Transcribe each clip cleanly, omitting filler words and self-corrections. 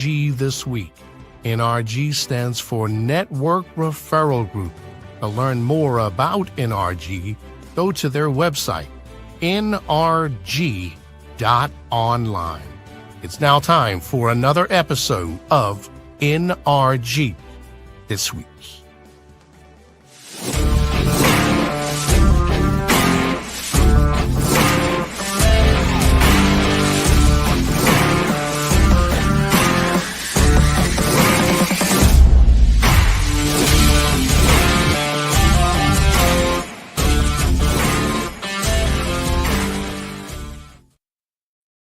This week. NRG stands for Network Referral Group. To learn more about NRG, go to their website, nrg.online. It's now time for another episode of NRG This Week.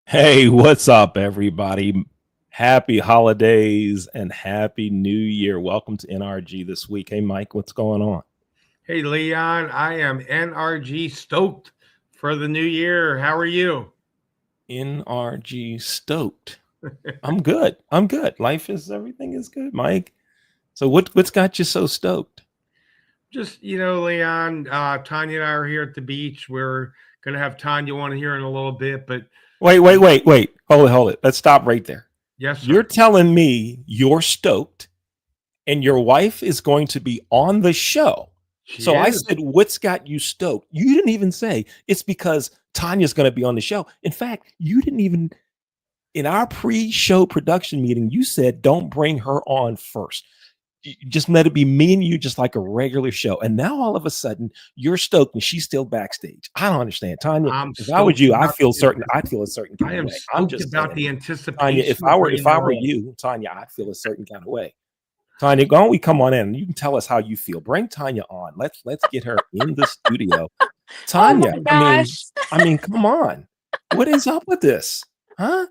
Hey, what's up, everybody? Happy holidays and happy new year. Welcome to NRG This Week. Hey, Mike, what's going on? Hey, Leon, I am NRG stoked for the new year. How are you? NRG stoked. I'm good. Everything is good, Mike. So what's got you so stoked? Just, Leon, Tanya and I are here at the beach. We're going to have Tanya on here in a little bit, but Wait. Hold it. Let's stop right there. Yes, sir. You're telling me you're stoked and your wife is going to be on the show. So I said, what's got you stoked? You didn't even say it's because Tanya's going to be on the show. In fact, you didn't even, in our pre-show production meeting, you said, don't bring her on first. You just let it be me and you, just like a regular show. And now all of a sudden you're stoked and she's still backstage. I don't understand, Tanya. If I was you, I'd feel a certain kind of way. I'm just about the anticipation. Tanya, if I were you, Tanya, I'd feel a certain kind of way. Tanya, go on, we come on in. You can tell us how you feel. Bring Tanya on. Let's get her in the studio. Tanya, oh I mean, come on. What is up with this? Huh?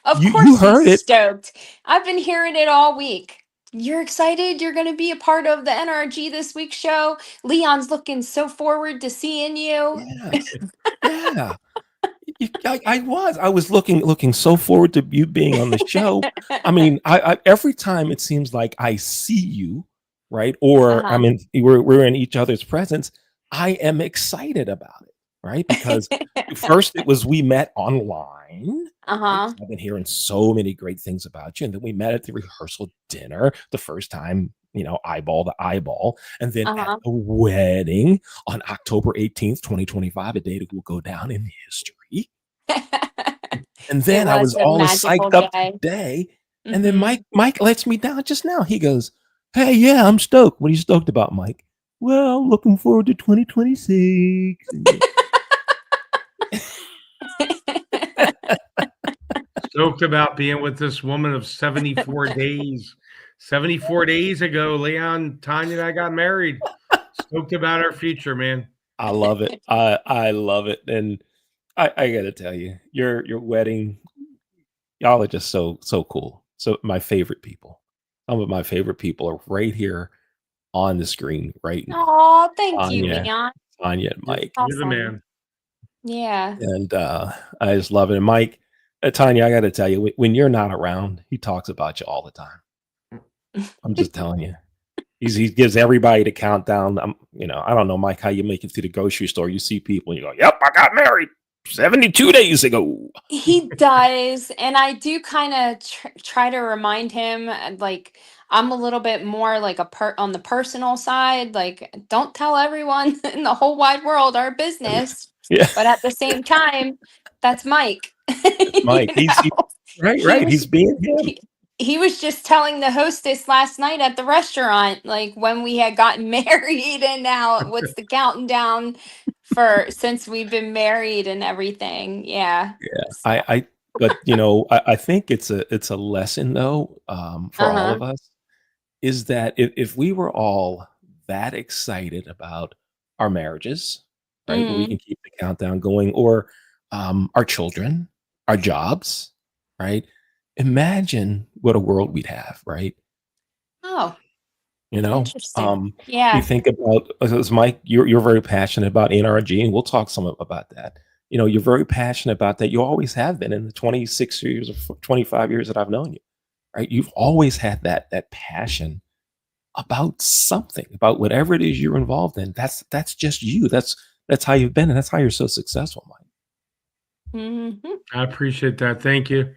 Of course you heard he's it. Stoked. I've been hearing it all week. You're excited? You're going to be a part of the NRG This Week show? Leon's looking so forward to seeing you. Yeah. I was looking so forward to you being on the show. I mean, I every time it seems like I see you, right? Or we're in each other's presence. I am excited about it, right? Because first it was we met online. Right? I've been hearing so many great things about you, and then we met at the rehearsal dinner the first time, eyeball to eyeball, and then at the wedding on October 18th, 2025, a day that will go down in history. And then I was all psyched up today, and then Mike lets me down just now. He goes, "Hey, yeah, I'm stoked." What are you stoked about, Mike? Well, looking forward to 2026. Stoked about being with this woman of 74 days. 74 days ago, Leon, Tanya, and I got married. Stoked about our future, man. I love it. I love it. And I got to tell you, your wedding, y'all are just so cool. So my favorite people, some of my favorite people are right here on the screen right now. Oh, thank you, Leon. Tanya and Mike. Awesome. You're the man. Yeah. And I just love it. And Mike, Tanya, I got to tell you, when you're not around, he talks about you all the time. I'm just telling you. He gives everybody the countdown. I don't know, Mike, how you make it to the grocery store. You see people and you go, "Yep, I got married 72 days ago." He does. And I do kind of try to remind him, like, I'm a little bit more like on the personal side. Like, don't tell everyone in the whole wide world our business. Yeah. But at the same time, that's Mike. Mike, right. He's being him. He was just telling the hostess last night at the restaurant, like, when we had gotten married and now what's the countdown for since we've been married and everything. Yeah. I think it's a lesson though, for all of us, is that if we were all that excited about our marriages, right, we can keep the countdown going, or our children, our jobs, right? Imagine what a world we'd have, right? Oh, interesting. Yeah. You think about, as Mike, you're very passionate about NRG, and we'll talk some about that. You're very passionate about that. You always have been in the 26 years or 25 years that I've known you, right? You've always had that passion about something, about whatever it is you're involved in. That's just you. That's how you've been, and that's how you're so successful, Mike. I appreciate that. Thank you.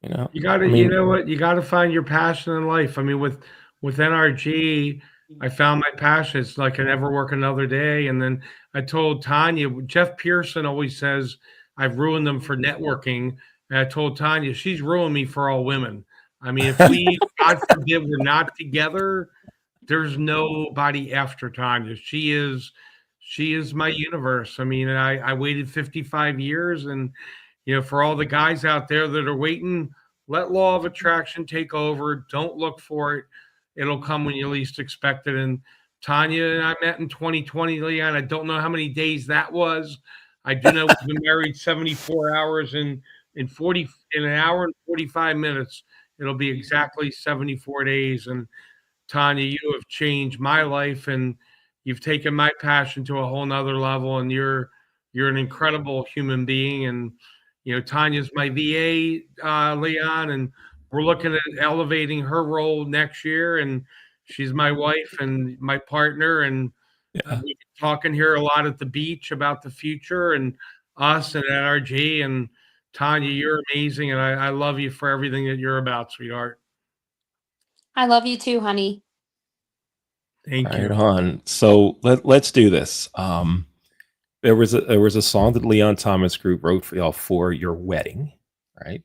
You know, You got to, I mean, you know what? You got to find your passion in life. I mean, with NRG, I found my passion. It's like I never work another day. And then I told Tanya, Jeff Pearson always says I've ruined them for networking. And I told Tanya, she's ruined me for all women. I mean, if we, God forbid, we're not together, there's nobody after Tanya. She is my universe. I mean, I waited 55 years, and you know, for all the guys out there that are waiting, let law of attraction take over. Don't look for it. It'll come when you least expect it. And Tanya and I met in 2020, Leon. I don't know how many days that was. I do know we've been married 74 hours in 40 in an hour and 45 minutes. It'll be exactly 74 days. And Tanya, you have changed my life, and you've taken my passion to a whole nother level. And you're an incredible human being. And you know, Tanya's my VA, Leon, and we're looking at elevating her role next year. And she's my wife and my partner. And yeah. we've been talking here a lot at the beach about the future and us and NRG. And Tanya, you're amazing, and I love you for everything that you're about, sweetheart. I love you too, honey. Thank you. Right on. So let's do this. There was a song that Leon Thomas Group wrote for y'all for your wedding, right?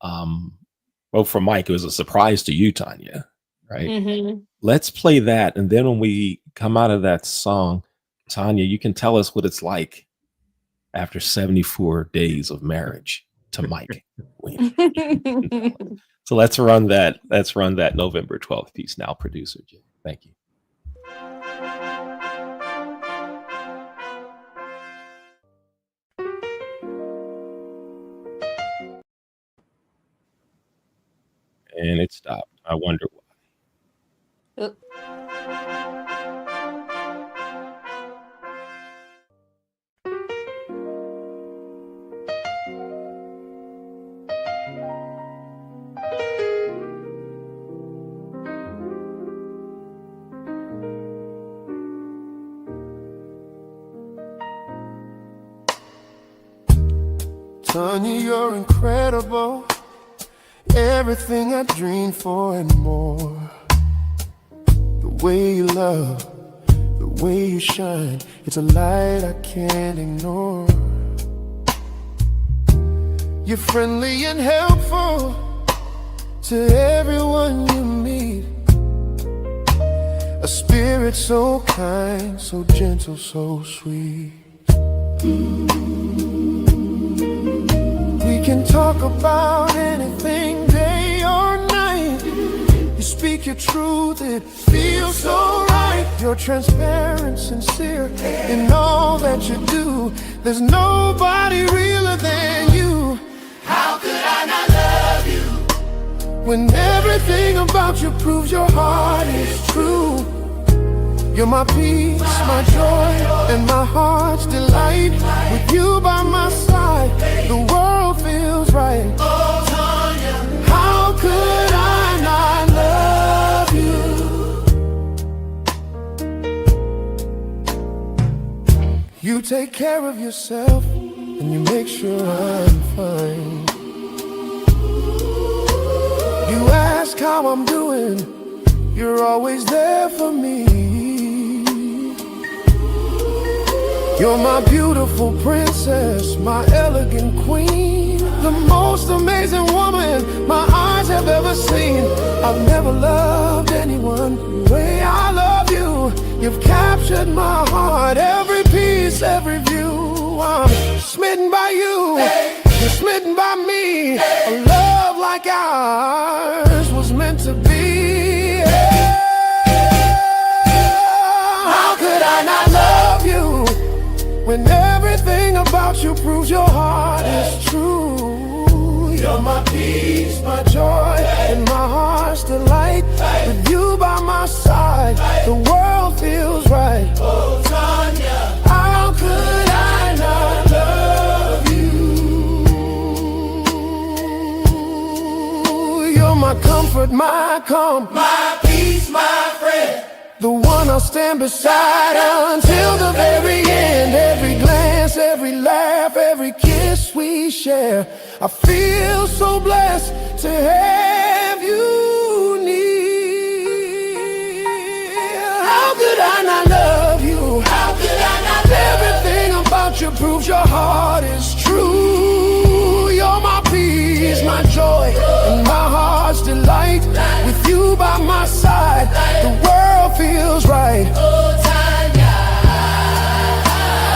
Well, for Mike, it was a surprise to you, Tanya, right? Mm-hmm. Let's play that, and then when we come out of that song, Tanya, you can tell us what it's like after 74 days of marriage to Mike. So let's run that. Let's run that November 12th piece now, producer Jim. Thank you. And it stopped. I wonder why. Oop. Tanya, you're incredible. Everything I dreamed for and more. The way you love, the way you shine, it's a light I can't ignore. You're friendly and helpful to everyone you meet. A spirit so kind, so gentle, so sweet. We can talk about anything, day or night. You speak your truth, it feels so right. You're transparent, sincere in all that you do. There's nobody realer than you. How could I not love you when everything about you proves your heart is true? You're my peace, my joy, and my heart's delight. With you by my side, the world feels right. Oh, Tanya, how could I not love you? You take care of yourself, and you make sure I'm fine. You ask how I'm doing, you're always there for me. You're my beautiful princess, my elegant queen, the most amazing woman my eyes have ever seen. I've never loved anyone the way I love you. You've captured my heart, every piece, every view. I'm smitten by you, you're smitten by me. A love like ours was meant to be. How could I not love you when everything about you proves your heart is true? You're my peace, my joy, and my heart's delight. With you by my side, the world feels right. Oh, Tanya, how could I not love you? You're my comfort, my calm, my peace, my friend. The one I'll stand beside until the very end. Every glance, every laugh, every kiss we share, I feel so blessed to have you near. How could I not love you? How could I not love everything about you proves your heart is true. You're my peace, my joy, and my heart's delight. With you by my side, the world feels right. Oh, Tanya,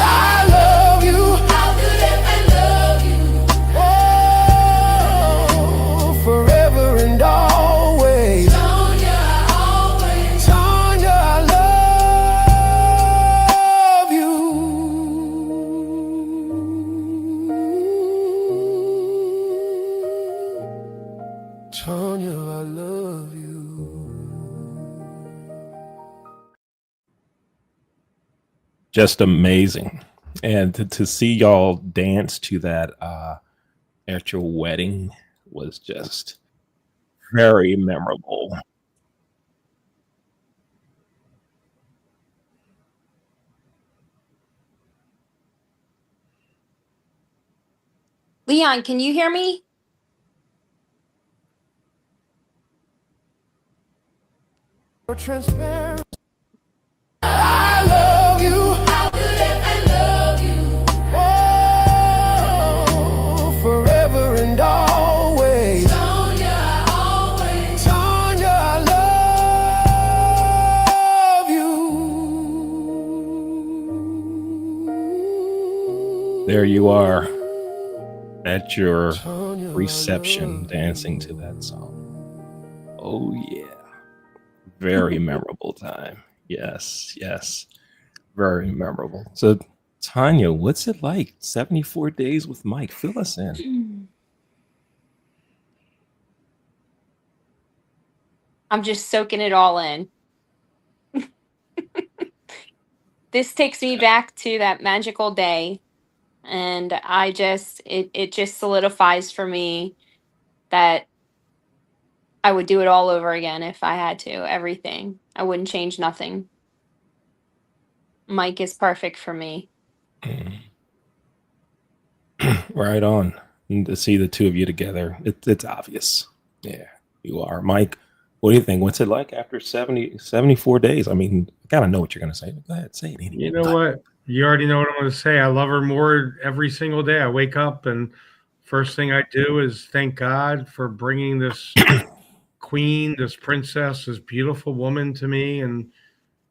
I love you. How could I love you? Oh, forever and always. Tanya, always. Tanya, I love you. Tanya, I love you. Just amazing. And to see y'all dance to that at your wedding was just very memorable. Leon, can you hear me? Transparent. I love you. How could I love you? Oh, forever and always. Tanya, always. Tanya, I love you. There you are at your Tanya, I reception love dancing to that song. Oh, yeah. Very memorable time. Yes, yes. Very memorable. So, Tanya, what's it like? 74 days with Mike. Fill us in. I'm just soaking it all in. This takes me back to that magical day, and it just solidifies for me that I would do it all over again if I had to. Everything. I wouldn't change nothing. Mike is perfect for me. Right on. And to see the two of you together, it's obvious. Yeah, you are. Mike, what do you think? What's it like after 74 days? I mean, I kind of know what you're going to say. But go ahead, say it anyway. You know what? You already know what I'm going to say. I love her more every single day. I wake up and first thing I do is thank God for bringing this queen, this princess, this beautiful woman to me. And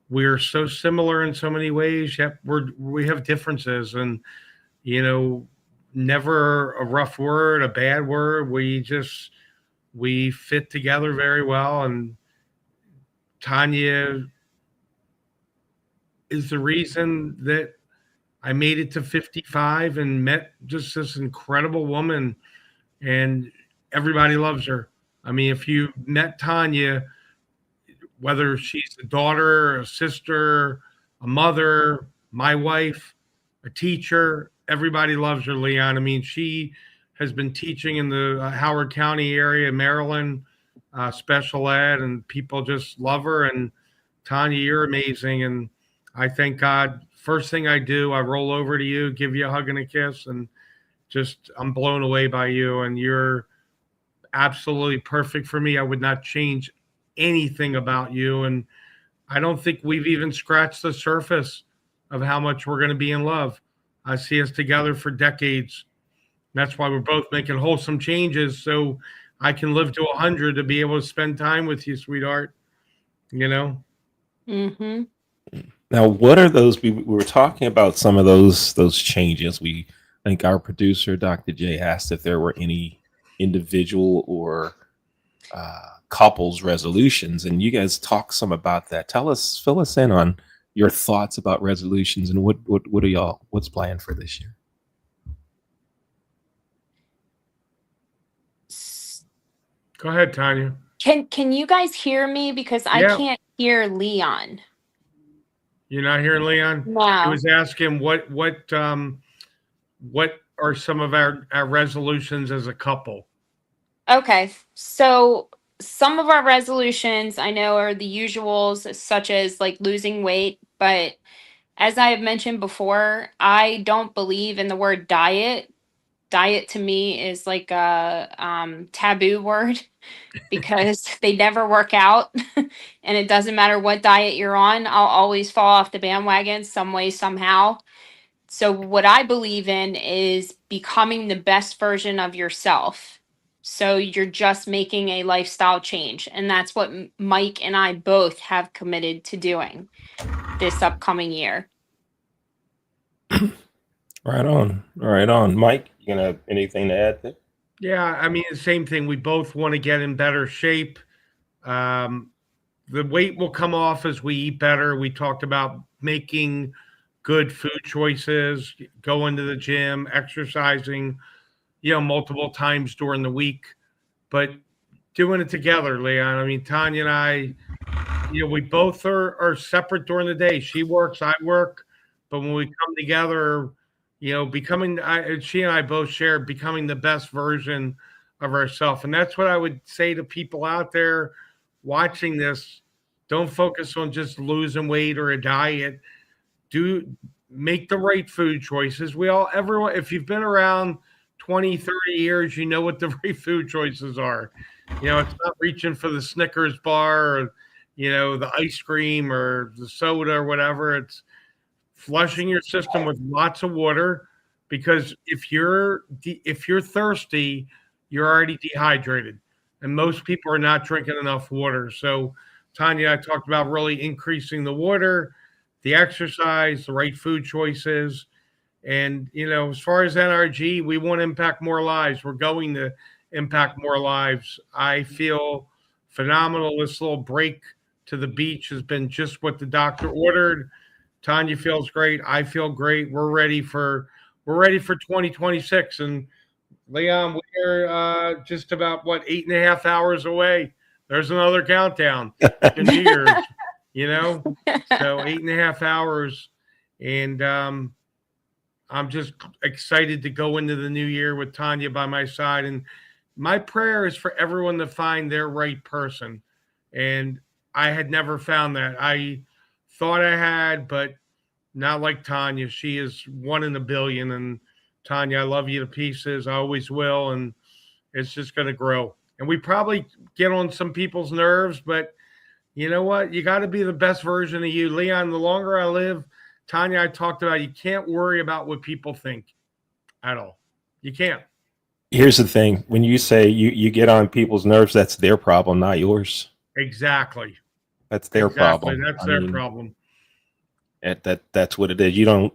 we're so similar in so many ways, yet we have differences. And, you know, never a rough word, a bad word. We fit together very well. And Tanya is the reason that I made it to 55 and met just this incredible woman, and everybody loves her. I mean, if you met Tanya, whether she's a daughter, a sister, a mother, my wife, a teacher, everybody loves her, Leon. I mean, she has been teaching in the Howard County area, Maryland, special ed, and people just love her. And Tanya, you're amazing. And I thank God. First thing I do, I roll over to you, give you a hug and a kiss, and just I'm blown away by you. And you're absolutely perfect for me. I would not change anything about you. And I don't think we've even scratched the surface of how much we're going to be in love. I see us together for decades. That's why we're both making wholesome changes so I can live to 100 to be able to spend time with you, sweetheart. You know? Mm-hmm. Now, what are those? We were talking about some of those changes. I think our producer, Dr. J, asked if there were any individual or couples resolutions, and you guys talk some about that. Fill us in on your thoughts about resolutions and what are y'all? What's planned for this year? Go ahead, Tanya. Can you guys hear me? Because I can't hear Leon. You're not hearing Leon? No. I was asking what are some of our resolutions as a couple? Okay. So some of our resolutions I know are the usuals, such as like losing weight. But as I have mentioned before, I don't believe in the word diet. diet to me is like a taboo word because they never work out. And it doesn't matter what diet you're on, I'll always fall off the bandwagon some way, somehow. So, what I believe in is becoming the best version of yourself. So, you're just making a lifestyle change. And that's what Mike and I both have committed to doing this upcoming year. Right on. Right on. Mike, you gonna have anything to add there? Yeah, I mean, the same thing. We both want to get in better shape. The weight will come off as we eat better. We talked about making good food choices, going to the gym, exercising, multiple times during the week, but doing it together, Leon. I mean, Tanya and I, we both are separate during the day. She works, I work, but when we come together, she and I both share becoming the best version of ourselves. And that's what I would say to people out there watching this. Don't focus on just losing weight or a diet. Make the right food choices. Everyone, if you've been around 20, 30 years, you know what the right food choices are. It's not reaching for the Snickers bar or, the ice cream or the soda or whatever. It's flushing your system with lots of water, because if you're thirsty, you're already dehydrated, and most people are not drinking enough water. So Tanya and I talked about really increasing the water, the exercise, the right food choices. And, as far as NRG, we want to impact more lives. We're going to impact more lives. I feel phenomenal. This little break to the beach has been just what the doctor ordered. Tanya feels great. I feel great. We're ready for 2026. And Leon, we're just about 8.5 hours away. There's another countdown to New Year's, so 8.5 hours. And I'm just excited to go into the new year with Tanya by my side. And my prayer is for everyone to find their right person. And I had never found that. I thought I had, but not like Tanya. She is one in a billion. And Tanya, I love you to pieces. I always will. And it's just going to grow. And we probably get on some people's nerves, but you know what? You got to be the best version of you. Leon, the longer I live, Tanya, I talked about, you can't worry about what people think at all. You can't. Here's the thing. When you say you get on people's nerves, that's their problem, not yours. Exactly. That's their problem. That's their problem. That's what it is. You don't.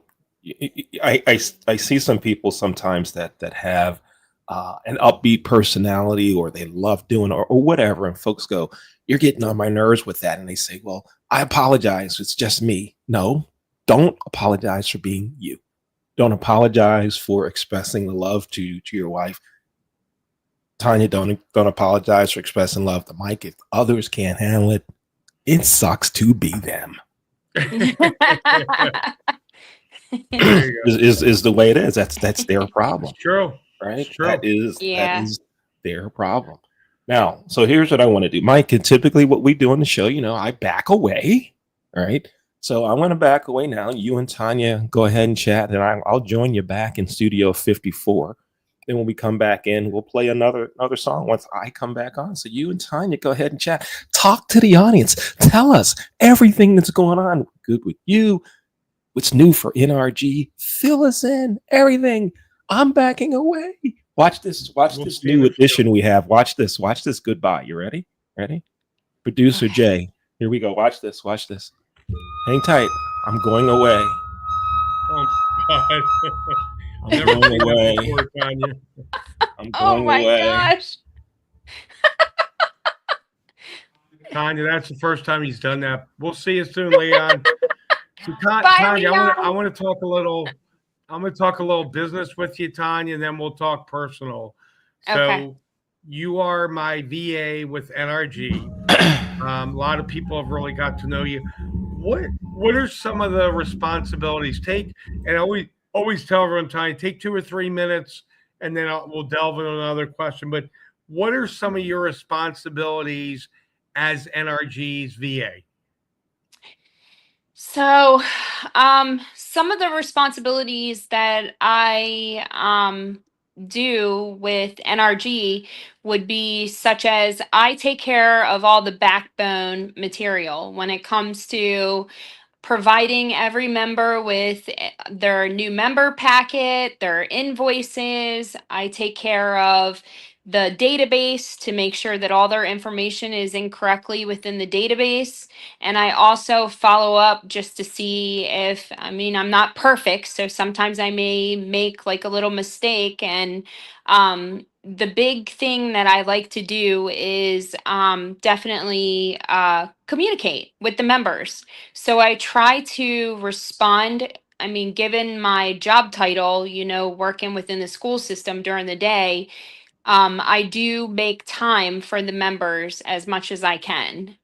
I see some people sometimes that have an upbeat personality, or they love doing or whatever, and folks go, "You're getting on my nerves with that," and they say, "Well, I apologize. It's just me." No, don't apologize for being you. Don't apologize for expressing the love to your wife. Tanya, don't apologize for expressing love to Mike. If others can't handle it, it sucks to be them. is the way it is. That's their problem. It's true. Right? It's true. That is their problem. Now, so here's what I want to do. Mike, and typically what we do on the show, I back away. All right. So I want to back away now. You and Tanya go ahead and chat, and I'll join you back in Studio 54. Then when we come back in, we'll play another song once I come back on. So you and Tanya go ahead and chat. Talk to the audience. Tell us everything that's going on good with you. What's new for NRG? Fill us in. Everything. I'm backing away. Watch this. Watch this new edition we have. Watch this. Watch this. Goodbye. You ready? Ready? Producer Jay. Here we go. Watch this. Watch this. Hang tight. I'm going away. Oh, God. I'm going away. I'm going away. Gosh. Tanya, that's the first time he's done that. We'll see you soon, Leon. So, Tanya, I want to talk a little. I'm going to talk a little business with you, Tanya, and then we'll talk personal. So, you are my VA with NRG. A lot of people have really got to know you. What are some of the responsibilities? And I always tell everyone, Tanya, take 2 or 3 minutes, and then we'll delve into another question. But what are some of your responsibilities as NRG's VA? So, some of the responsibilities that I do with NRG would be such as I take care of all the backbone material when it comes to providing every member with their new member packet, their invoices. I take care of the database to make sure that all their information is incorrectly within the database. And I also follow up just to see if, I mean, I'm not perfect. So sometimes I may make like a little mistake. And the big thing that I like to do is definitely communicate with the members. So I try to respond. I mean, given my job title, working within the school system during the day, I do make time for the members as much as I can.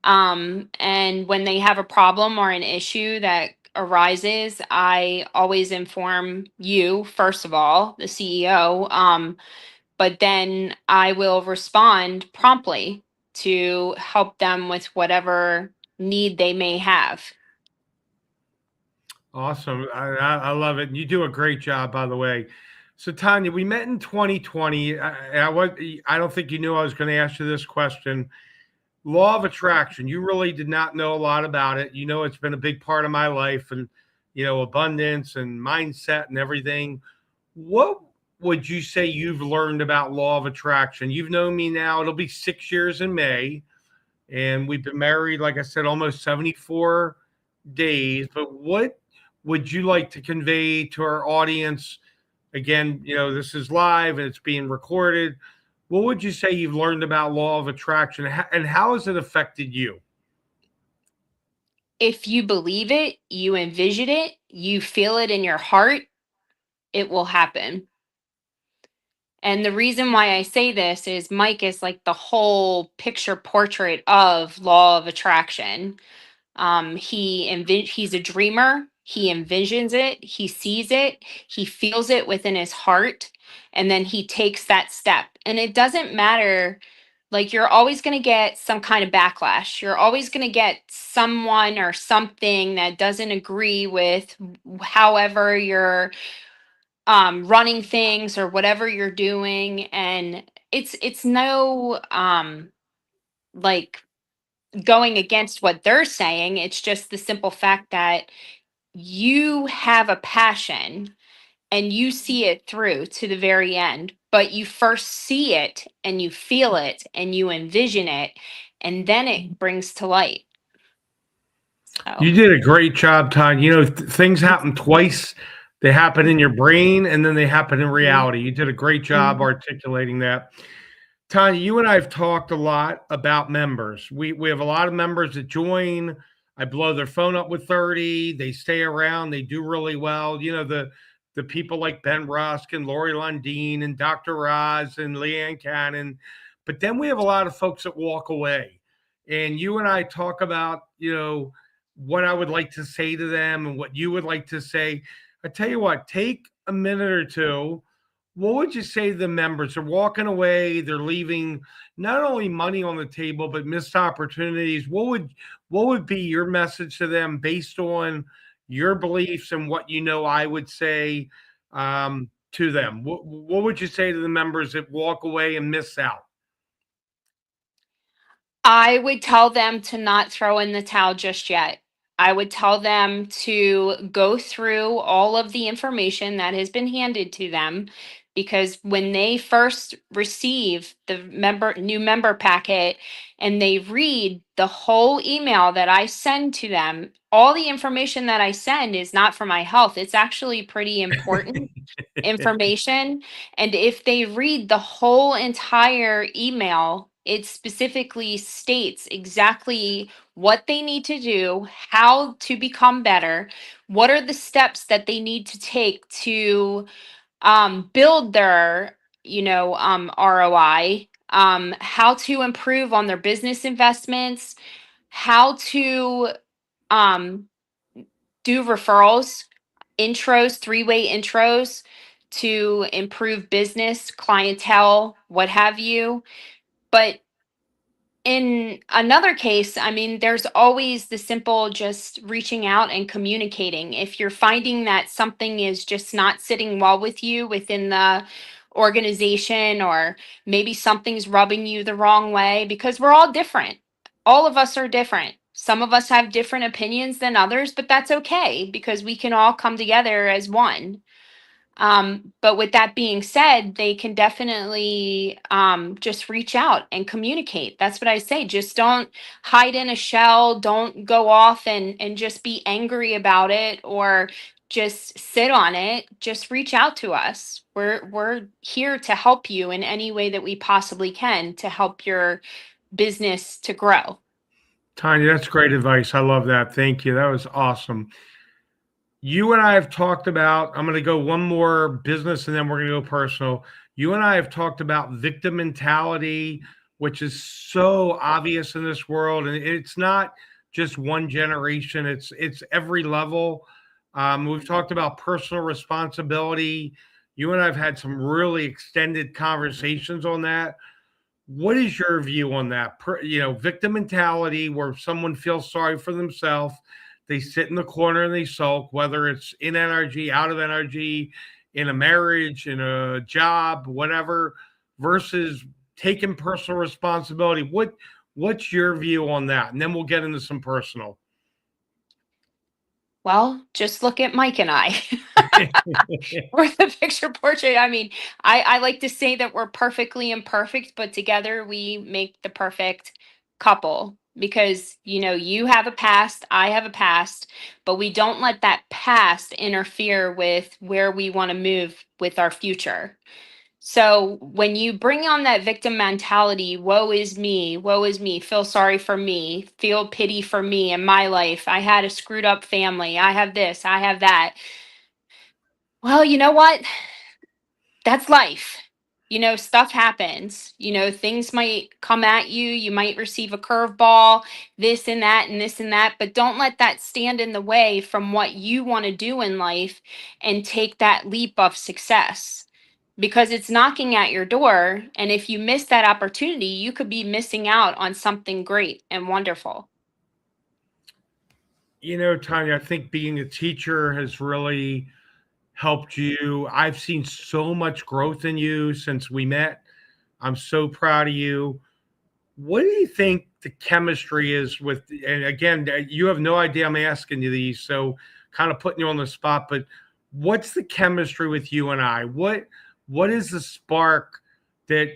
And when they have a problem or an issue that arises, I always inform you, first of all, the CEO, but then I will respond promptly to help them with whatever need they may have. Awesome. I love it. And you do a great job, by the way. So, Tanya, we met in 2020. I don't think you knew I was going to ask you this question. Law of attraction. You really did not know a lot about it. It's been a big part of my life, and, abundance and mindset and everything. What would you say you've learned about law of attraction? You've known me now. It'll be 6 years in May. And we've been married, like I said, almost 74 days. But what would you like to convey to our audience? Again, this is live and it's being recorded. What would you say you've learned about law of attraction, and how has it affected you? If you believe it, you envision it, you feel it in your heart, it will happen. And the reason why I say this is Mike is like the whole picture portrait of law of attraction. He's a dreamer. He envisions it. He sees it. He feels it within his heart, and then he takes that step. And it doesn't matter. Like, you're always going to get some kind of backlash. You're always going to get someone or something that doesn't agree with however you're running things or whatever you're doing. And it's no like going against what they're saying. It's just the simple fact that you have a passion and you see it through to the very end, but you first see it and you feel it and you envision it, and then it brings to light. So. You did a great job, Todd. Things happen twice. They happen in your brain and then they happen in reality. You did a great job articulating that. Tanya, you and I have talked a lot about members. We have a lot of members that join. I blow their phone up with 30. They stay around. They do really well. The people like Ben Rusk and Lori Lundeen and Dr. Roz and Leanne Cannon. But then we have a lot of folks that walk away. And you and I talk about, what I would like to say to them and what you would like to say. I tell you what, take a minute or two. What would you say to the members? They're walking away. They're leaving not only money on the table, but missed opportunities. What would be your message to them based on your beliefs and what I would say to them? What would you say to the members that walk away and miss out? I would tell them to not throw in the towel just yet. I would tell them to go through all of the information that has been handed to them, because when they first receive the new member packet and they read the whole email that I send to them, all the information that I send is not for my health. It's actually pretty important information. And if they read the whole entire email, it specifically states exactly what they need to do, how to become better, what are the steps that they need to take to build their, ROI, how to improve on their business investments, how to do referrals, intros, three-way intros to improve business, clientele, what have you. But in another case, I mean, there's always the simple just reaching out and communicating. If you're finding that something is just not sitting well with you within the organization, or maybe something's rubbing you the wrong way, because we're all different. All of us are different. Some of us have different opinions than others, but that's okay because we can all come together as one. But with that being said, they can definitely just reach out and communicate. That's what I say. Just don't hide in a shell. Don't go off and just be angry about it or just sit on it. Just reach out to us. We're here to help you in any way that we possibly can to help your business to grow. Tanya, that's great advice. I love that. Thank you. That was awesome. You and I have talked about, I'm going to go one more business and then we're going to go personal. You and I have talked about victim mentality, which is so obvious in this world. And it's not just one generation, it's every level. We've talked about personal responsibility. You and I have had some really extended conversations on that. What is your view on that? Victim mentality, where someone feels sorry for themselves, they sit in the corner and they sulk, whether it's in NRG, out of NRG, in a marriage, in a job, whatever, versus taking personal responsibility. What's your view on that? And then we'll get into some personal. Well, just look at Mike and I. We're the picture portrait. I mean, I like to say that we're perfectly imperfect, but together we make the perfect couple because, you have a past, I have a past, but we don't let that past interfere with where we want to move with our future. So when you bring on that victim mentality, woe is me, feel sorry for me, feel pity for me in my life. I had a screwed up family. I have this, I have that. Well, you know what? That's life. Stuff happens. Things might come at you. You might receive a curveball, this and that, and this and that. But don't let that stand in the way from what you want to do in life and take that leap of success because it's knocking at your door. And if you miss that opportunity, you could be missing out on something great and wonderful. Tanya, I think being a teacher has really helped you. I've seen so much growth in you since we met. I'm so proud of you. What do you think the chemistry is with, and again, you have no idea I'm asking you these, so kind of putting you on the spot, but what's the chemistry with you and I? What is the spark that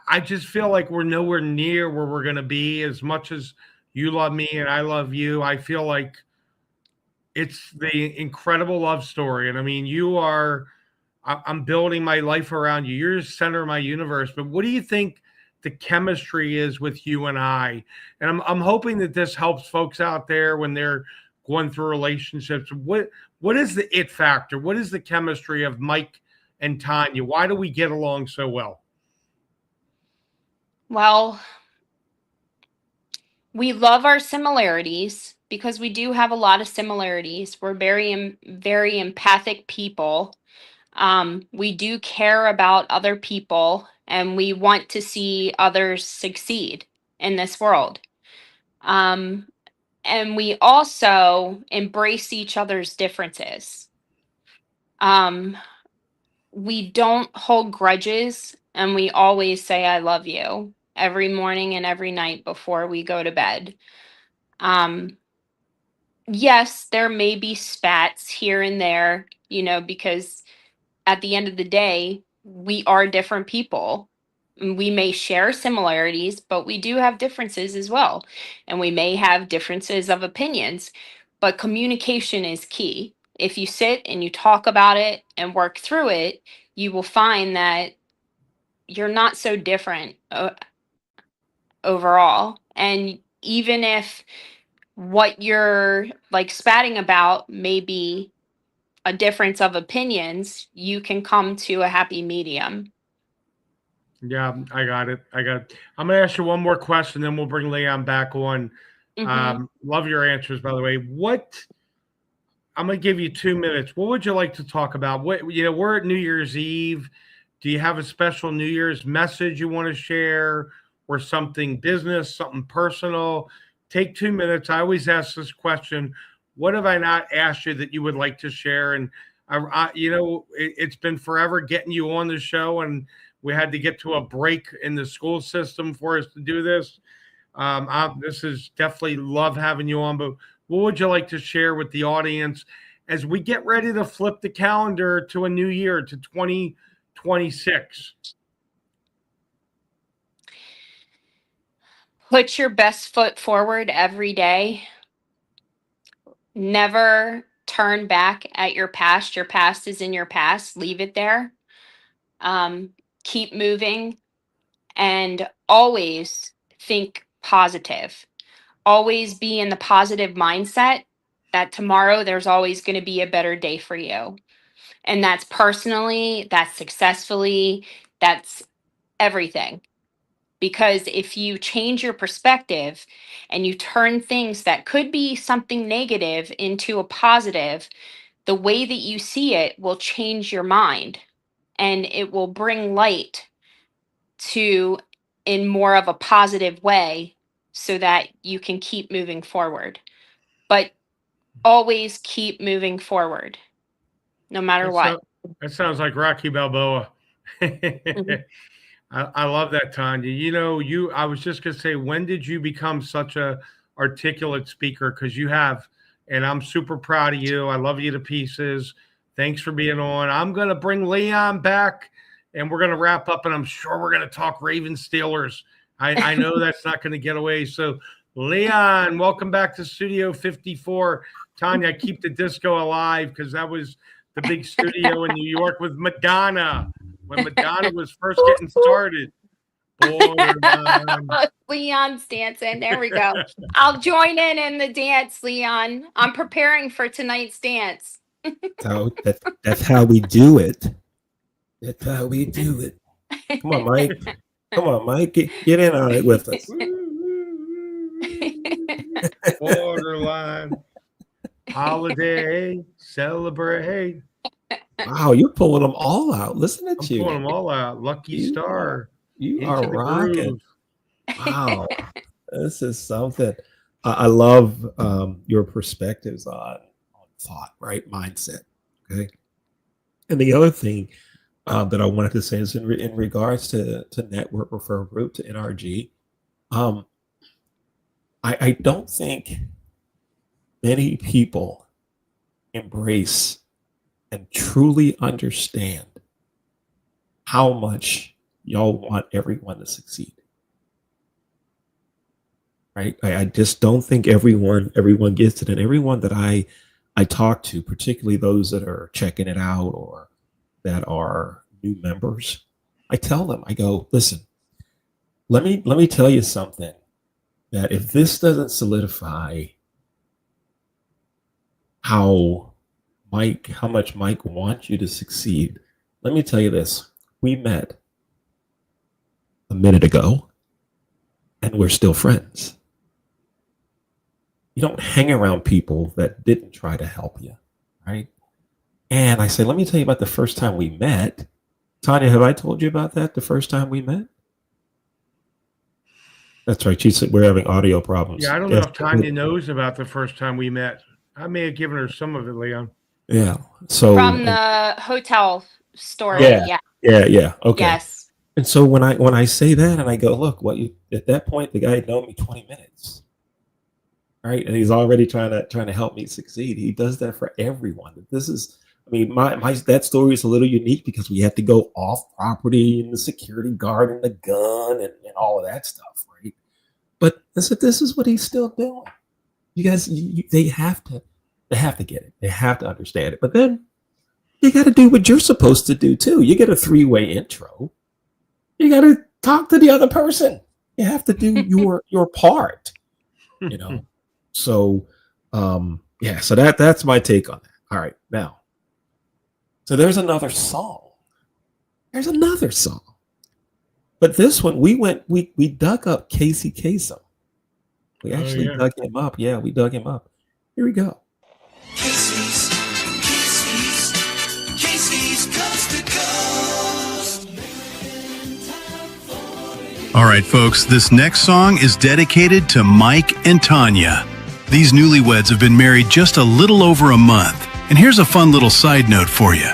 I just feel like we're nowhere near where we're going to be? As much as you love me and I love you, I feel like it's the incredible love story. And I mean, I'm building my life around you. You're the center of my universe. But what do you think the chemistry is with you and I? And I'm hoping that this helps folks out there when they're going through relationships. What is the it factor? What is the chemistry of Mike and Tanya? Why do we get along so well? Well, we love our similarities because we do have a lot of similarities. We're very empathic people. We do care about other people and we want to see others succeed in this world. And we also embrace each other's differences. We don't hold grudges and we always say, I love you every morning and every night before we go to bed. Yes, there may be spats here and there, because at the end of the day, we are different people. We may share similarities, but we do have differences as well. And we may have differences of opinions, but communication is key. If you sit and you talk about it and work through it, you will find that you're not so different overall. And even if what you're like spatting about may be a difference of opinions, you can come to a happy medium. Yeah, I got it. I'm going to ask you one more question, then we'll bring Leon back on. Love your answers, by the way. I'm going to give you 2 minutes. What would you like to talk about? We're at New Year's Eve. Do you have a special New Year's message you want to share, or something business, something personal? Take 2 minutes. I always ask this question. What have I not asked you that you would like to share? And It's been forever getting you on the show, and we had to get to a break in the school system for us to do this. This is definitely love having you on, but what would you like to share with the audience as we get ready to flip the calendar to a new year, to 2026? Put your best foot forward every day. Never turn back at your past. Your past is in your past. Leave it there. Keep moving, and always think positive. Always be in the positive mindset that tomorrow there's always going to be a better day for you. And that's personally, that's successfully, that's everything. Because if you change your perspective and you turn things that could be something negative into a positive, the way that you see it will change your mind, and it will bring light to in more of a positive way so that you can keep moving forward. But always keep moving forward, no matter what. That sounds like Rocky Balboa. Mhm. I love that, Tanya. I was just gonna say, when did you become such a articulate speaker? Because you have, and I'm super proud of you. I love you to pieces. Thanks for being on. I'm gonna bring Leon back, and we're gonna wrap up, and I'm sure we're gonna talk Ravens Steelers. I know that's not gonna get away. So, Leon, welcome back to Studio 54. Tanya, keep the disco alive, because that was the big studio in New York with Madonna. When Madonna was first getting started. Leon's dancing. There we go. I'll join in the dance, Leon. I'm preparing for tonight's dance. So that's how we do it. That's how we do it. Come on, Mike. Come on, Mike. Get in on it with us. Borderline. Holiday. Celebrate. Wow, you're pulling them all out. Listen at you. Pulling them all out. Lucky Star. You are rocking. Wow. This is something. I love your perspectives on thought, right? Mindset. Okay. And the other thing that I wanted to say is in regards to network referral group, to NRG, I don't think many people embrace and truly understand how much y'all want everyone to succeed. Right? I just don't think everyone gets it. And everyone that I talk to, particularly those that are checking it out or that are new members, I tell them, I go, listen, let me tell you something, that if this doesn't solidify how much Mike wants you to succeed, let me tell you this. We met a minute ago and we're still friends. You don't hang around people that didn't try to help you, right? And I say, let me tell you about the first time we met. Tanya, have I told you about that, the first time we met? That's right. She said we're having audio problems. Yeah, I don't know if Tanya knows about the first time we met. I may have given her some of it, Leon. Yeah. So from the hotel story. Yeah. Okay. Yes. And so when I say that and I go, look, at that point the guy had known me 20 minutes. Right? And he's already trying to help me succeed. He does that for everyone. This is, I mean, that story is a little unique because we had to go off property and the security guard and the gun and all of that stuff, right? But this is what he's still doing. You guys, they have to get it. They have to understand it. But then you got to do what you're supposed to do too. You get a 3-way intro. You got to talk to the other person. You have to do your part, you know? So, so that's my take on that. All right. Now, so there's another song. But this one, we dug up Casey Kasem. We actually dug him up. Yeah, we dug him up. Here we go. Casey's coast to coast. All right, folks, this next song is dedicated to Mike and Tanya. These newlyweds have been married just a little over a month, And here's a fun little side note for you.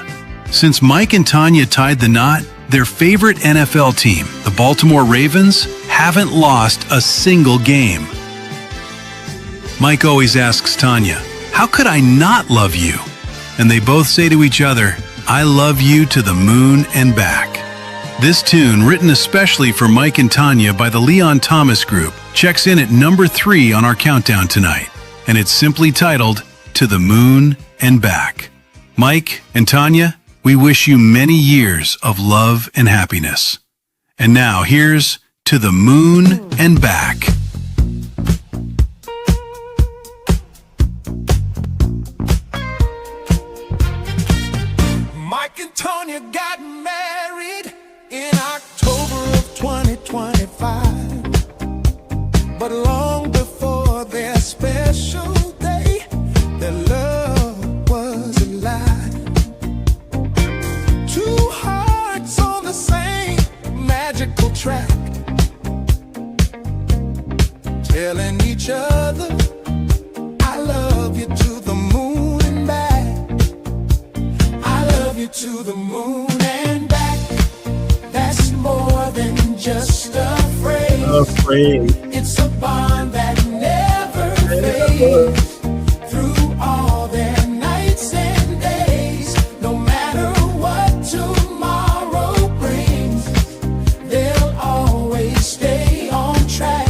Since Mike and Tanya tied the knot, their favorite NFL team, the Baltimore Ravens, haven't lost a single game. Mike always asks Tanya, "How could I not love you?" And they both say to each other, "I love you to the moon and back." This tune, written especially for Mike and Tanya by the Leon Thomas Group, checks in at number 3 on our countdown tonight, and it's simply titled "To the Moon and Back." Mike and Tanya, we wish you many years of love and happiness. And now here's "To the Moon and Back." Mike and Tanya got married in October of 2025. But long before their special day, their love was alive. Two hearts on the same magical track, telling each other, "I love you to the moon and back. I love you to the moon and back." That's more than just a phrase. It's a bond that never fades. Through all their nights and days, no matter what tomorrow brings, they'll always stay on track.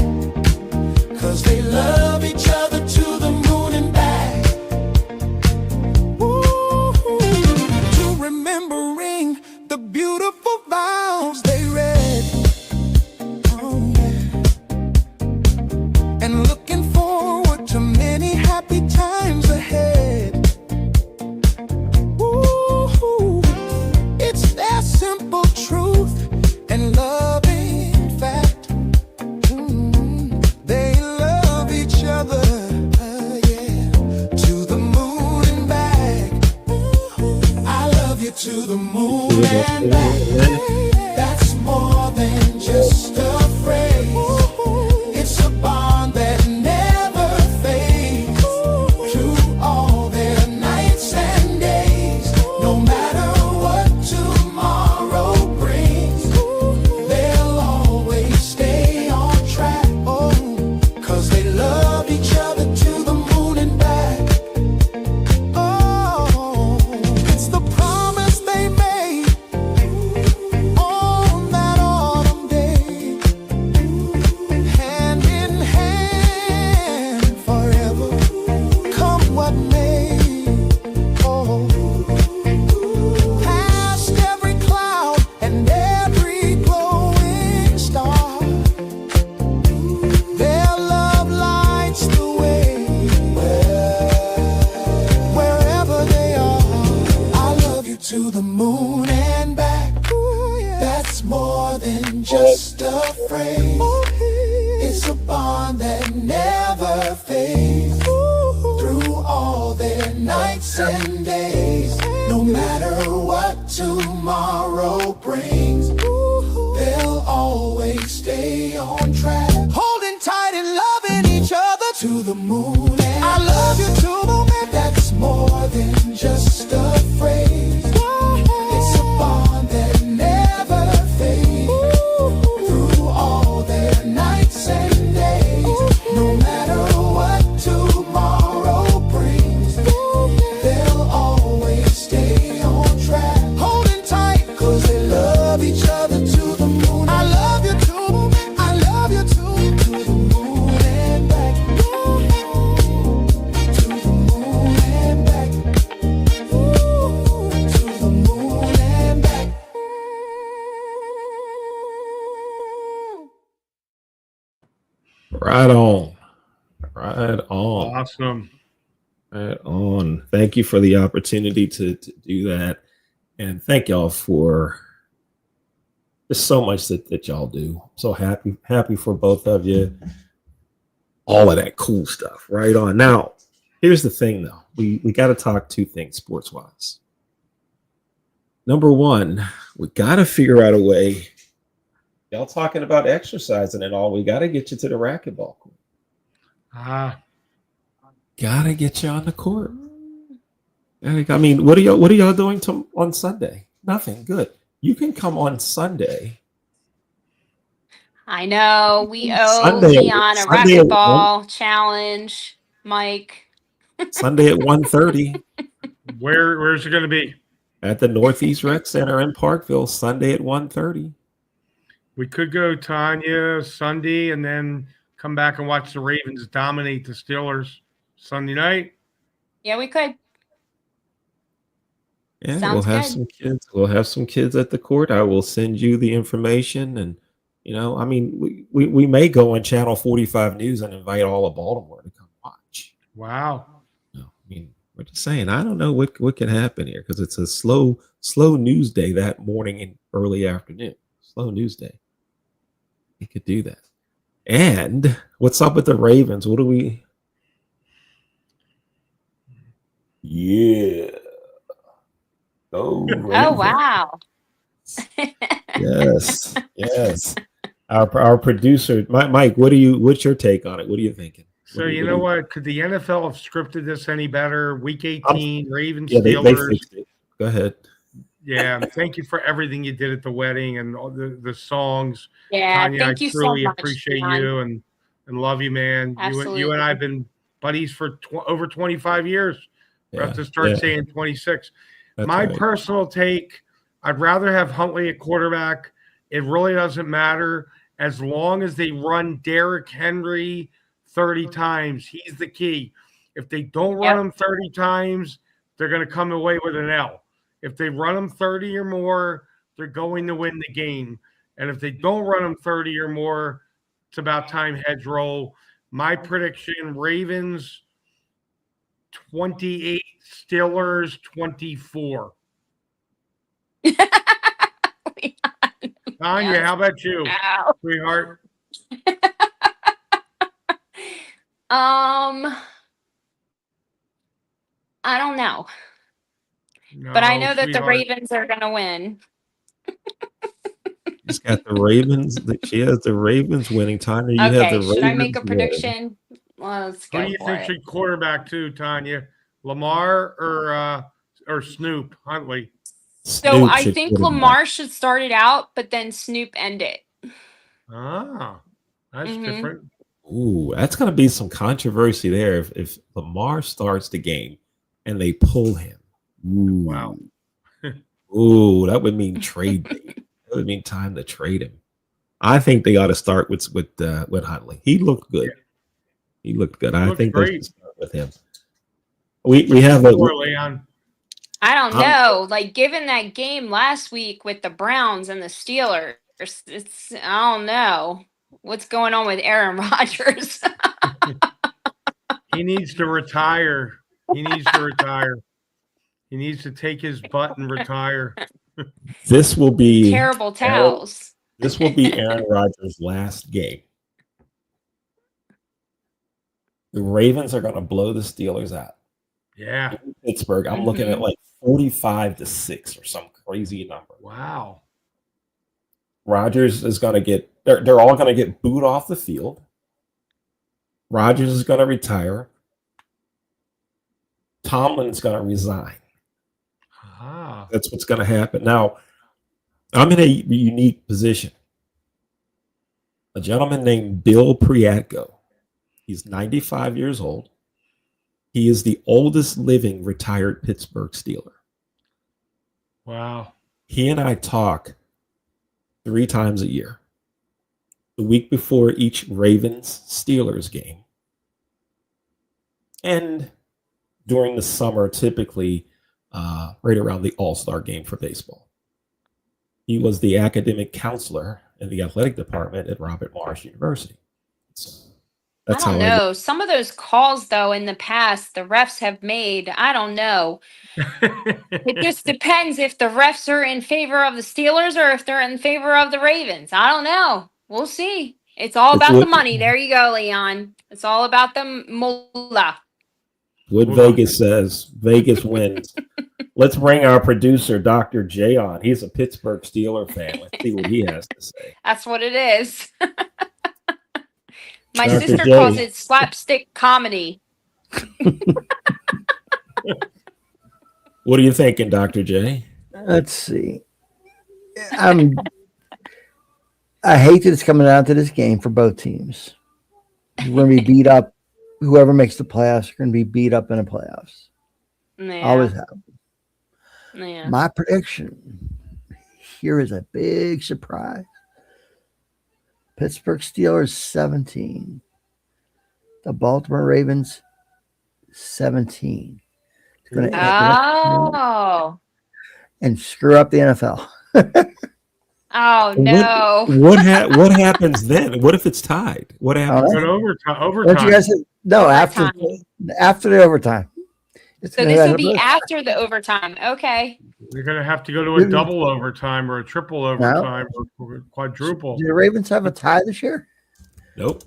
'Cause they love each other to the moon and back. Ooh, to remembering the beautiful vows they read. Oh, yeah. And looking forward to many happy times ahead. Ooh, it's their simple truth and loving fact. They love each other, yeah, to the moon and back. I love you to the moon and back. That's more than just a phrase. It's a bond that never fades. Through all their nights and days, no matter what tomorrow brings, they'll always stay on track. Oh, 'cause they love each other to the moon and back. Oh, it's the promise they made on that autumn day. Hand in hand forever, come what may. Oh, past every cloud and every glowing star, their love lights the way. Wherever they are, I love you to the moon and back. That's more than just a phrase. It's a bond that never fades. Through all their nights and days, no matter what tomorrow brings, they'll always stay on track. Holding tight and loving each other to the moon and I love you to the moon. That's more than just a phrase. It's a bond that never fades. Through all their nights and days, no matter what tomorrow brings, they'll always stay on track. Holding tight, 'cause they love each other to the moon. I love you to the moon. I love you to the moon and back. To the moon and back. Ooh, to the moon and back. Right on. Right on. Awesome. Right on. Thank you for the opportunity to do that. And thank y'all for just so much that y'all do. So happy for both of you. All of that cool stuff. Right on. Now, here's the thing though. We got to talk two things sports wise. Number one, we got to figure out a way. Y'all talking about exercising and all. We got to get you to the racquetball court. Ah, Got to get you on the court. I mean, what are y'all doing on Sunday? Nothing. Good. You can come on Sunday. I know we owe Sunday, Leon a Sunday at one, racquetball challenge, Mike. Sunday at 1:30 Where's it going to be? at the Northeast Rec Center in Parkville. Sunday at 1:30. We could go Tanya Sunday and then come back and watch the Ravens dominate the Steelers Sunday night. Yeah, we could. Yeah, Sounds we'll have good. some kids. We'll have some kids at the court. I will send you the information, and I mean, we may go on Channel 45 News and invite all of Baltimore to come watch. Wow. I mean, we're just saying. I don't know what can happen here because it's a slow news day that morning and early afternoon. Slow news day. We could do that. And what's up with the Ravens? What do we? Yeah. Oh, Oh wow. Yes. Our producer, Mike. What's your take on it? What are you thinking? So you know what? Could the NFL have scripted this any better? Week 18, Ravens Yeah, they Steelers. fixed it. Go ahead. Yeah, thank you for everything you did at the wedding and all the songs. Yeah, Tanya, thank I you so truly much. appreciate Leon. you and love you, man. Absolutely. You and I have been buddies for over 25 years. We're about to start Yeah. saying 26. That's My right. personal take, I'd rather have Huntley at quarterback. It really doesn't matter as long as they run Derrick Henry 30 times. He's the key. If they don't run him 30 times, they're going to come away with an L. If they run him 30 or more, they're going to win the game. And if they don't run him 30 or more, it's about time heads roll. My prediction, Ravens 28, Steelers 24. Tanya, how about you, Wow. sweetheart? I don't know. No, But I know that the sweetheart. Ravens are going to win. She's got the Ravens. She has the Ravens winning. Tanya, you have the Okay, Ravens. should I make a winning. prediction? Let's Who go do you for think it. should quarterback too, Tanya? Lamar or Snoop Huntley? So Snoop I should think quarterback. Lamar should start it out, but then Snoop end it. Ah, that's different. Ooh, that's going to be some controversy there if Lamar starts the game and they pull him. Ooh. Wow. Ooh, that would mean trade bait. That would mean time to trade him. I think they ought to start with Huntley. He looked good. Yeah. He looked good. I Looked think they great. should start with him. We have a Poor Leon. I don't know. Like, given that game last week with the Browns and the Steelers, I don't know what's going on with Aaron Rodgers. He needs to retire. He needs to retire. He needs to take his butt and retire. this will be Terrible towels. This will be Aaron Rodgers' last game. The Ravens are going to blow the Steelers out. Yeah. In Pittsburgh, I'm looking at like 45-6 or some crazy number. Wow. Rodgers is going to get, they're all going to get booed off the field. Rodgers is going to retire. Tomlin's going to resign. Ah. That's what's going to happen. Now, I'm in a unique position. A gentleman named Bill Priatko. He's 95 years old. He is the oldest living retired Pittsburgh Steeler. Wow. He and I talk 3 times a year. The week before each Ravens Steelers game. And during the summer, typically right around the All-Star game for baseball. He was the academic counselor in the athletic department at Robert Morris University. That's I don't how know. Some of those calls, though, in the past, the refs have made, I don't know. It just depends if the refs are in favor of the Steelers or if they're in favor of the Ravens. I don't know. We'll see. It's all about the money. There you go, Leon. It's all about the moolah. What Vegas says. Vegas wins. Let's bring our producer, Dr. J, on. He's a Pittsburgh Steeler fan. Let's see what he has to say. That's what it is. My Dr. sister J. calls it slapstick comedy. What are you thinking, Dr. J? Let's see. I hate that it's coming down to this game for both teams. We're going to be beat up. Whoever makes the playoffs are going to be beat up in the playoffs. Yeah. Always have. Yeah. My prediction here is a big surprise. Pittsburgh Steelers 17. The Baltimore Ravens 17. It's going to Oh. and screw up the NFL. Oh no. What happens then? What if it's tied? What happens? But overtime. Don't you guys? No, after the overtime. It's So gonna this end will up be with- after the overtime. Okay. You're going to have to go to a double overtime or a triple overtime or quadruple. Do the Ravens have a tie this year? Nope.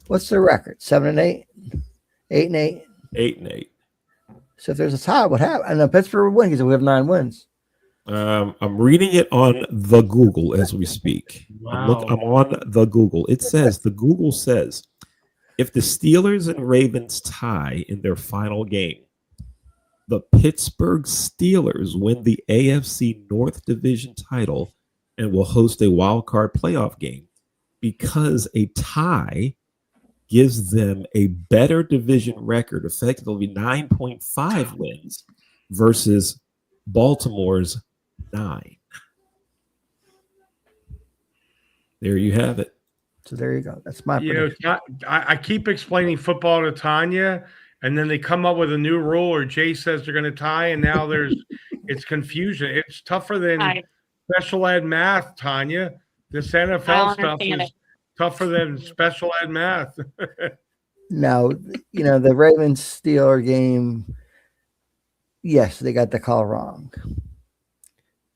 What's their record? 7-8, 8-8. 8-8. So if there's a tie, what happens? I know Pittsburgh would win because we have 9 wins. I'm reading it on the Google as we speak. Wow. I'm on the Google. The Google says, if the Steelers and Ravens tie in their final game, the Pittsburgh Steelers win the AFC North Division title and will host a wild card playoff game because a tie gives them a better division record, effectively 9.5 wins versus Baltimore's 9. There you have it. So there you go. That's my You know, prediction. I keep explaining football to Tanya, and then they come up with a new rule, or Jay says they're going to tie, and now it's confusion. It's tougher than special ed math, Tanya. This NFL stuff is tougher than special ed math. Now, the Ravens Steeler game, yes, they got the call wrong.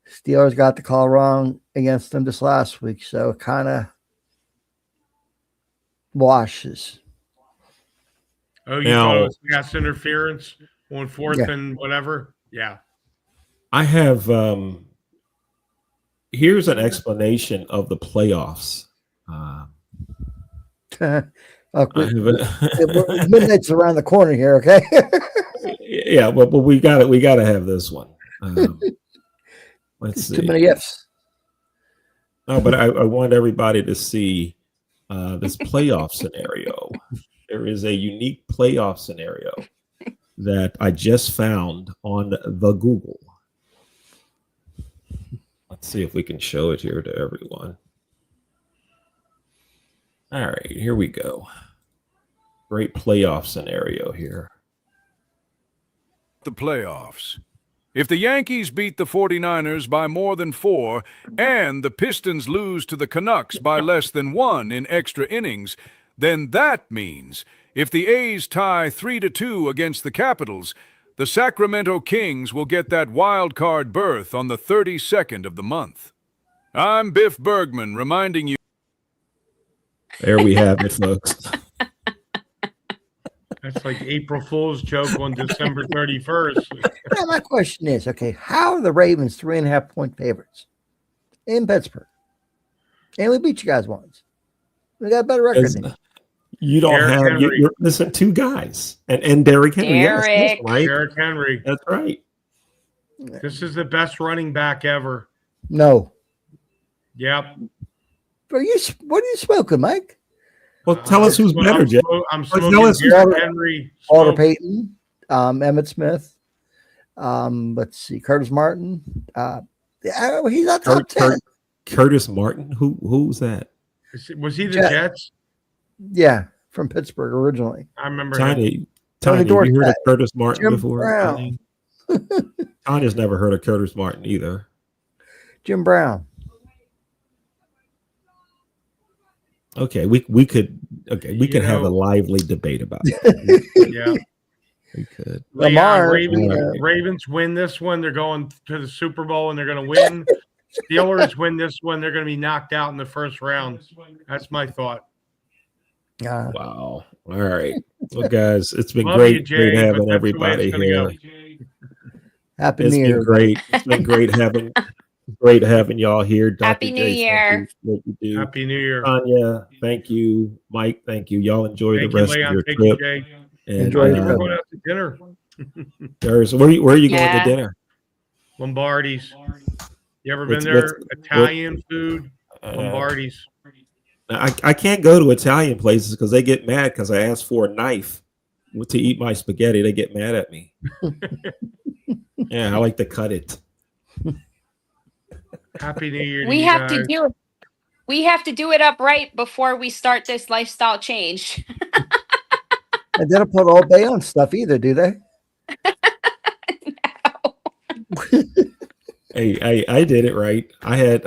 Steelers got the call wrong against them this last week, so it kind of washes. Oh, you thought it was pass interference on fourth and whatever? Yeah. I have here's an explanation of the playoffs. Midnight's around the corner here, okay? Yeah, but we got to have this one. Let's see. Too many ifs. No, but I want everybody to see this playoff scenario. There is a unique playoff scenario that I just found on the Google. Let's see if we can show it here to everyone. All right, here we go. Great playoff scenario here. The playoffs. If the Yankees beat the 49ers by more than 4 and the Pistons lose to the Canucks by less than 1 in extra innings, then that means if the A's tie 3-2 against the Capitals, the Sacramento Kings will get that wild card berth on the 32nd of the month. I'm Biff Bergman reminding you. There we have it, folks. That's like April Fool's joke on December 31st. Now my question is, okay, how are the Ravens 3.5-point favorites in Pittsburgh? And we beat you guys once. We got a better record than you. You don't Derrick have Henry. you're missing 2 guys. And Derrick Henry. Yes, that's right. Derrick Henry. That's right. This is the best running back ever. No. Yep. What are you smoking, Mike? Well, tell us who's better, Jeff. I'm Tell smoking us who's Derrick better. Henry. Walter smoke. Payton, Emmett Smith. Let's see, Curtis Martin. He's not top 10. Curtis Martin. Who's that? Was he the Jets? Yeah, from Pittsburgh originally. I remember him. Tony, Tony you heard of Dorsett. Curtis Martin Jim before? Brown. Tanya's never heard of Curtis Martin either. Jim Brown. Okay, we could have a lively debate about it. Yeah. We could. Lamar, Ravens win this one. They're going to the Super Bowl and they're going to win. Steelers win this one. They're going to be knocked out in the first round. That's my thought. Wow. All right. Well, guys, it's been Love great, you, Jay, great but having that's the way everybody it's gonna here. go. Happy It's New been Year. great. It's been great having y'all here. Dr. Happy New J, Year. thank you for what you do. Happy New Year. Tanya, thank you. Mike, thank you. Y'all enjoy Thank the you, rest of Leon. your Thank you, trip. Jay. And Enjoy We're your going out to dinner. Where are you going Yeah. to dinner? Lombardi's. You ever What's- been there? what's- Italian food. Uh, Lombardi's. I can't go to Italian places because they get mad because I asked for a knife to eat my spaghetti. They get mad at me. Yeah, I like to cut it. Happy New Year to We you have guys. to do it. We have to do it up right before we start this lifestyle change. And they don't put Old Bay on stuff either, do they? Hey, I did it right. I had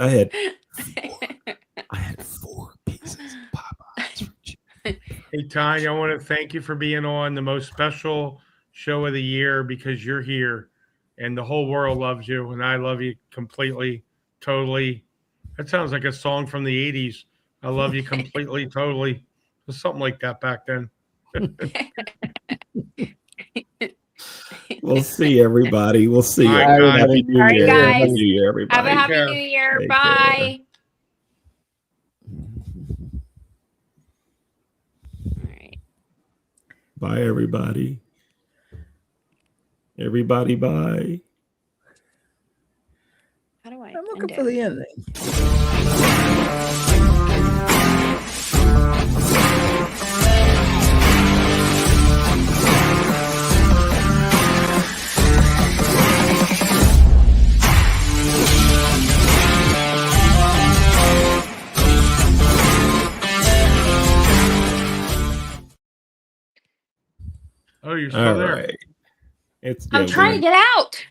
4 pieces of Popeyes. Hey, Tanya, I want to thank you for being on the most special show of the year because you're here and the whole world loves you and I love you completely, totally. That sounds like a song from the 80s. I love you completely, totally. It was something like that back then. We'll see everybody. We'll see you. All right, Happy guys. New All right, Year. guys. Happy New Year, everybody. Have a happy care. New Year. Take Bye. All right. Bye, everybody. Everybody, bye. How do I I'm looking end for it? the ending. Oh, you're still All there. right. It's I'm trying to get out.